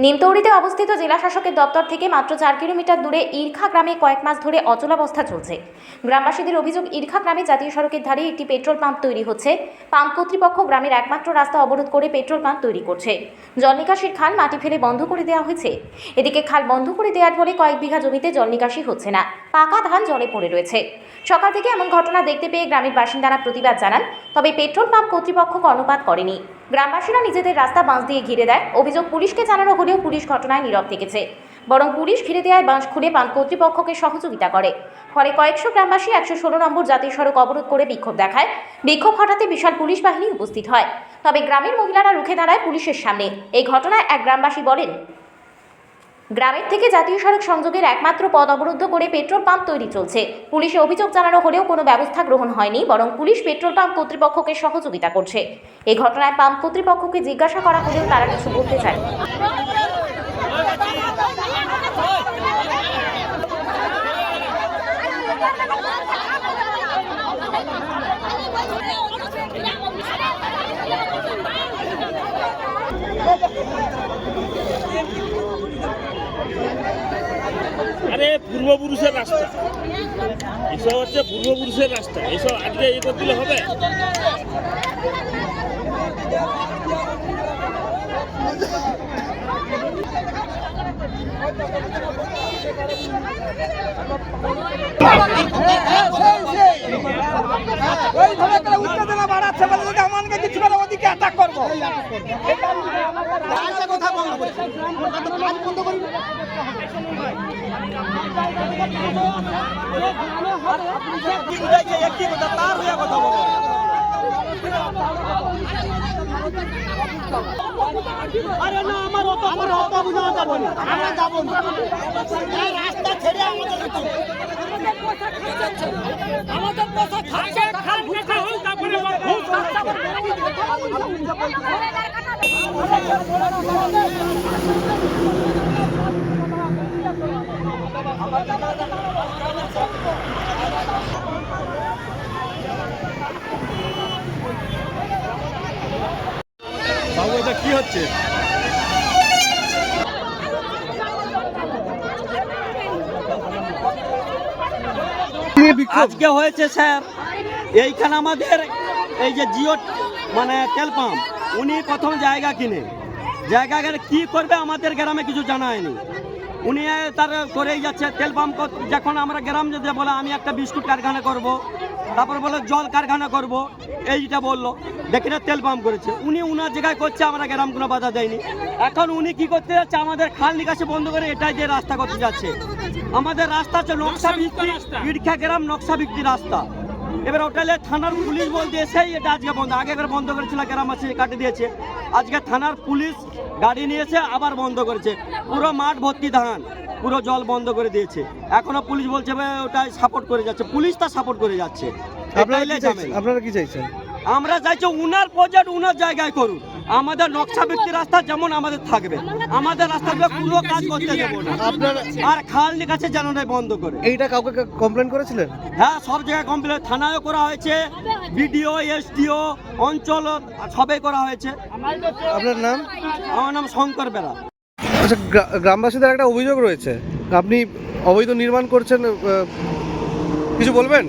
নিমতৌড়িতে অবস্থিত জেলা শাসকের দপ্তর থেকে মাত্র 4 কিলোমিটার দূরে ইরখা গ্রামে কয়েক মাস ধরে অচলাবস্থা চলছে। গ্রামবাসীদের অভিযোগ, ইরখা গ্রামে জাতীয় সড়কের ধারে একটি পেট্রোল পাম্প তৈরি হচ্ছে। পাম্প কর্তৃপক্ষ গ্রামের একমাত্র রাস্তা অবরোধ করে পেট্রোল পাম্প তৈরি করছে। জল নিকাশির খাল মাটি ফেলে বন্ধ করে দেওয়া হয়েছে। এদিকে খাল বন্ধ করে দেওয়ার ফলে কয়েক বিঘা জমিতে জল নিকাশি হচ্ছে না, পাকা ধান জলে পড়ে রয়েছে। সকাল থেকে এমন ঘটনা দেখতে পেয়ে গ্রামের বাসিন্দারা প্রতিবাদ জানান, তবে পেট্রোল পাম্প কর্তৃপক্ষ কর্ণপাত করেনি। গ্রামবাসীরা নিজেদের রাস্তা বাঁশ দিয়ে ঘিরে দেয়। অভিযোগ, পুলিশকে জানানো হলেও পুলিশ ঘটনায় নীরব থেকেছে, বরং পুলিশ ঘিরে দেওয়ায় বাঁশ খুলে পাম্প কর্তৃপক্ষকে সহযোগিতা করে। ফলে কয়েকশো গ্রামবাসী 116 নম্বর জাতীয় সড়ক অবরোধ করে বিক্ষোভ দেখায়। বিক্ষোভ হটাতে বিশাল পুলিশ বাহিনী উপস্থিত হয়, তবে গ্রামের মহিলারা রুখে দাঁড়ায় পুলিশের সামনে। এই ঘটনায় এক গ্রামবাসী বলেন, গ্রামের থেকে জাতীয় সড়ক সংযোগের একমাত্র পথ অবরুদ্ধ করে পেট্রোল পাম্প তৈরি চলছে। পুলিশে অভিযোগ জানানো হলেও কোনো ব্যবস্থা গ্রহণ হয়নি, বরং পুলিশ পেট্রোল পাম্প কর্তৃপক্ষকে সহযোগিতা করছে। এই ঘটনায় পাম্প কর্তৃপক্ষকে জিজ্ঞাসা করা হলেও তারা কিছু বলতে চায়। আরে পূর্বপুরুষের রাস্তা, এসব হচ্ছে পূর্বপুরুষের রাস্তা, এসব আজকে ইয়ে করে দিলে হবে? উত্তেজনা বাড়াচ্ছে বলে যদি আমাকে কিছু করে ওদিকে অ্যাটাক করবো। কথা বলবো বন্ধ করি। একটি কথা তার হয়ে কথা বলো। আরে না, আমার অত বুঝানো যাবো না, আমরা যাবো না। রাস্তা ছেড়ে আমাদের পয়সা খাচ্ছে, খাল দেখা হোক তারপরে বাবু, এটা কি হচ্ছে? আজকে হয়েছে স্যার, এইখানে আমাদের এই যে জিও মানে তেল পাম্প, উনি প্রথম জায়গা কিনে কি করবে আমাদের গ্রামে কিছু জানায়নি। উনি তার করেই যাচ্ছে তেল পাম্প। যখন আমরা গ্রাম যদি বলে আমি একটা বিস্কুট কারখানা করব, তারপর বলে জল কারখানা করব, এইটা বললো, দেখি না তেল পাম্প করেছে। উনি উনার জায়গায় করছে, আমরা গ্রাম কোনো বাধা দেয়নি। এখন উনি কি করতে যাচ্ছে, আমাদের খাল নিকাশি বন্ধ করে এটাই যে রাস্তা করতে যাচ্ছে। আমাদের রাস্তা হচ্ছে নকশা ভিত্তি, ইরখা গ্রাম নকশা ভিত্তি রাস্তা। এবার ওটালে থানার পুলিশ বলতে এসেই এটা আজকে বন্ধ, আগে এবার বন্ধ করেছিল, গ্রামবাসী কাটে দিয়েছে। আজকে থানার পুলিশ গাড়ি নিয়েছে, আবার বন্ধ করেছে। পুরো মাঠ ভর্তি ধান, পুরো জল বন্ধ করে দিয়েছে। এখনো পুলিশ বলছে ওটাই সাপোর্ট করে যাচ্ছে, পুলিশ তা সাপোর্ট করে যাচ্ছে। আপনারা কি চাইছেন? আমরা চাইছি উনার প্রজেক্ট উনার জায়গায় করুন। আমাদের নকশা ভিত্তি রাস্তা যেমন আমাদের থাকবে, আমাদের রাস্তাগুলো কোনো কাজ করতে দেবো না। আর খাল নিকাশি যেন বন্ধ করে। এইটা কাউকে কমপ্লেন করেছিলেন? হ্যাঁ, সব জায়গায় কমপ্লেন, থানায়ও করা হয়েছে, বিডিও, এসডিও, অঞ্চল সবাই করা হয়েছে। আপনার নাম? আমার নাম শঙ্কর বেরা। আচ্ছা, গ্রামবাসীদের একটা অভিযোগ রয়েছে, আপনি অবৈধ নির্মাণ করছেন, কিছু বলবেন?